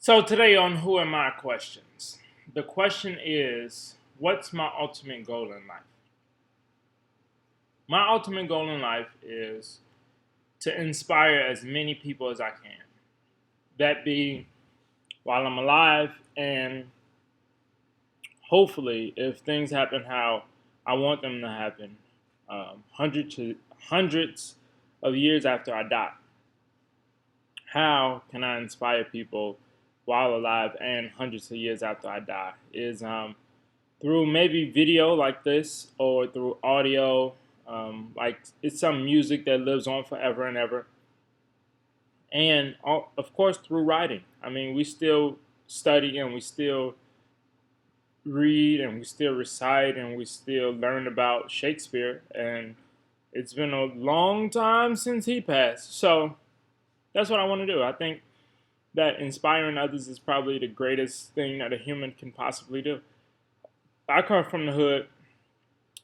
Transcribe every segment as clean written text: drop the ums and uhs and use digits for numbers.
So today on Who Am I questions, the question is, what's my ultimate goal in life? My ultimate goal in life is to inspire as many people as I can. That be while I'm alive, and hopefully, if things happen how I want them to happen, hundreds of years after I die. How can I inspire people while alive and hundreds of years after I die? Is through maybe video like this or through audio, like it's some music that lives on forever and ever. And of course, through writing. I mean, we still study and we still read and we still recite and we still learn about Shakespeare. And it's been a long time since he passed. So that's what I want to do. I think that inspiring others is probably the greatest thing that a human can possibly do. I come from the hood,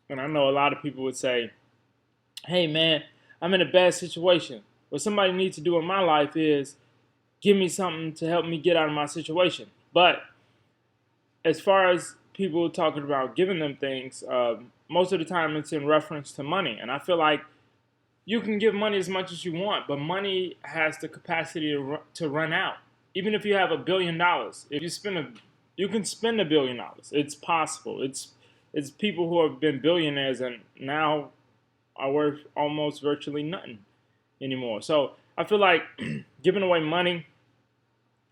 and I know a lot of people would say, hey man, I'm in a bad situation. What somebody needs to do in my life is give me something to help me get out of my situation. But as far as people talking about giving them things, most of the time it's in reference to money. And I feel like you can give money as much as you want, but money has the capacity to run out. Even if you have $1 billion, if you you can spend $1 billion. It's possible. It's people who have been billionaires and now are worth almost virtually nothing anymore. So I feel like giving away money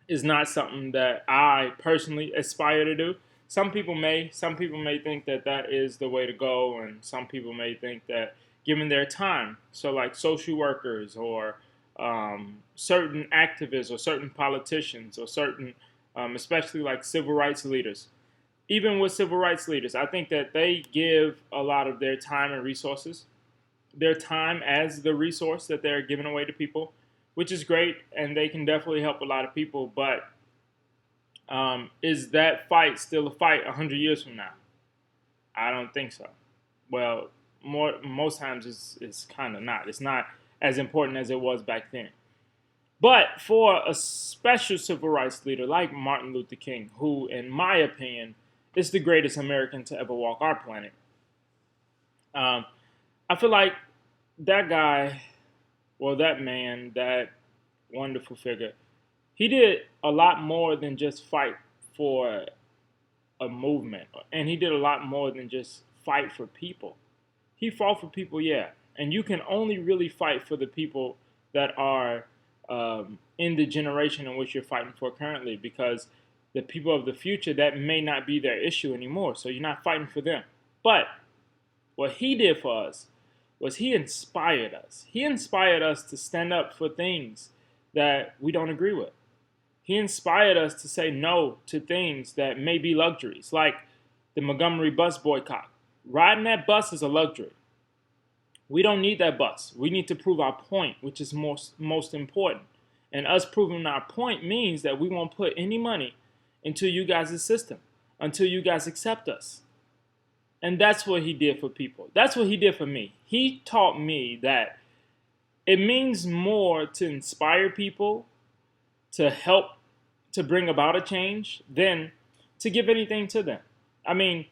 is not something that I personally aspire to do. Some people may think that that is the way to go, and some people may think that giving their time, so like social workers or certain activists or certain politicians or certain, especially like civil rights leaders. Even with civil rights leaders, I think that they give a lot of their time and resources, their time as the resource that they're giving away to people, which is great, and they can definitely help a lot of people. But is that fight still a fight 100 years from now? I don't think so. Well, most times it's kind of not. It's not as important as it was back then. But for a special civil rights leader like Martin Luther King, who, in my opinion, is the greatest American to ever walk our planet, um, I feel like that guy, well, that man, that wonderful figure, he did a lot more than just fight for a movement, and he did a lot more than just fight for people. He fought for people, yeah, and you can only really fight for the people that are in the generation in which you're fighting for currently, because the people of the future, that may not be their issue anymore, so you're not fighting for them. But what he did for us was he inspired us. He inspired us to stand up for things that we don't agree with. He inspired us to say no to things that may be luxuries, like the Montgomery bus boycott. Riding that bus is a luxury. We don't need that bus. We need to prove our point, which is most important. And us proving our point means that we won't put any money into you guys' system until you guys accept us. And that's what he did for people. That's what he did for me. He taught me that it means more to inspire people, to help, to bring about a change, than to give anything to them. I mean,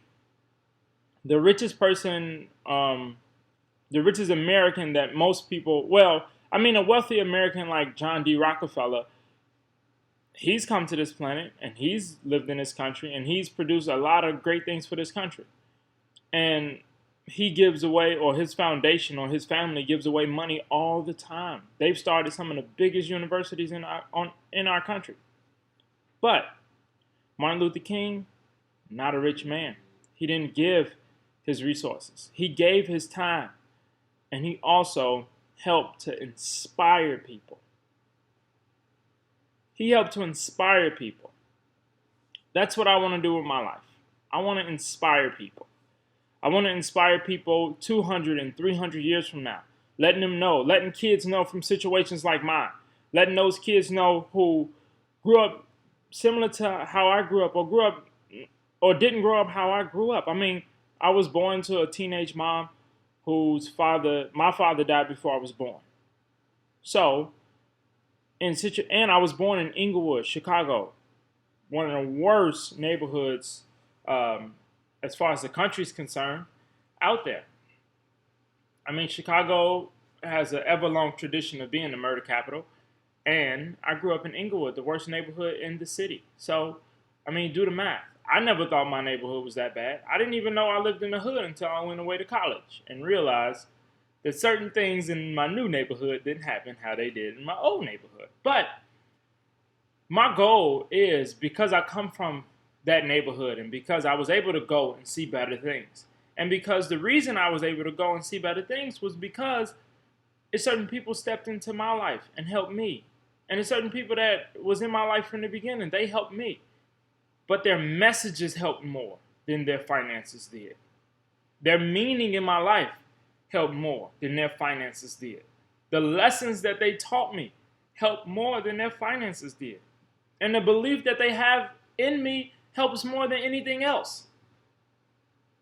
the richest person, the richest American that most people, well, I mean, a wealthy American like John D. Rockefeller, he's come to this planet and he's lived in this country and he's produced a lot of great things for this country. And he gives away, or his foundation or his family gives away money all the time. They've started some of the biggest universities in our country. But Martin Luther King, not a rich man. He didn't give his resources. He gave his time. And he also helped to inspire people. He helped to inspire people. That's what I want to do with my life. I want to inspire people. I want to inspire people 200 and 300 years from now. Letting them know, letting kids know from situations like mine. Letting those kids know who grew up similar to how I grew up, or didn't grow up how I grew up. I mean, I was born to a teenage mom my father died before I was born. So, and I was born in Inglewood, Chicago. one of the worst neighborhoods, as far as the country's concerned, out there. I mean, Chicago has an ever long tradition of being the murder capital, and I grew up in Inglewood, the worst neighborhood in the city. So, I mean, do the math. I never thought my neighborhood was that bad. I didn't even know I lived in the hood until I went away to college and realized that certain things in my new neighborhood didn't happen how they did in my old neighborhood. But my goal is, because I come from that neighborhood and because I was able to go and see better things, and because the reason I was able to go and see better things was because certain people stepped into my life and helped me. And there's certain people that was in my life from the beginning, they helped me. But their messages helped more than their finances did. Their meaning in my life helped more than their finances did. The lessons that they taught me helped more than their finances did. And the belief that they have in me helps more than anything else.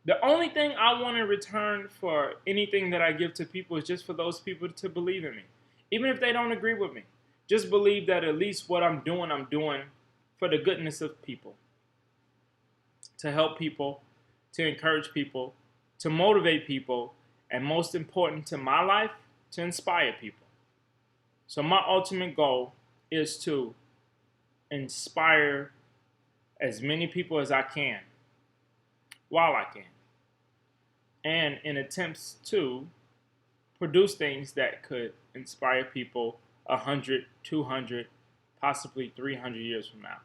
The only thing I want in return for anything that I give to people is just for those people to believe in me. Even if they don't agree with me. Just believe that at least what I'm doing for the goodness of people. To help people, to encourage people, to motivate people, and most important to my life, to inspire people. So my ultimate goal is to inspire as many people as I can while I can. And in attempts to produce things that could inspire people 100, 200, possibly 300 years from now.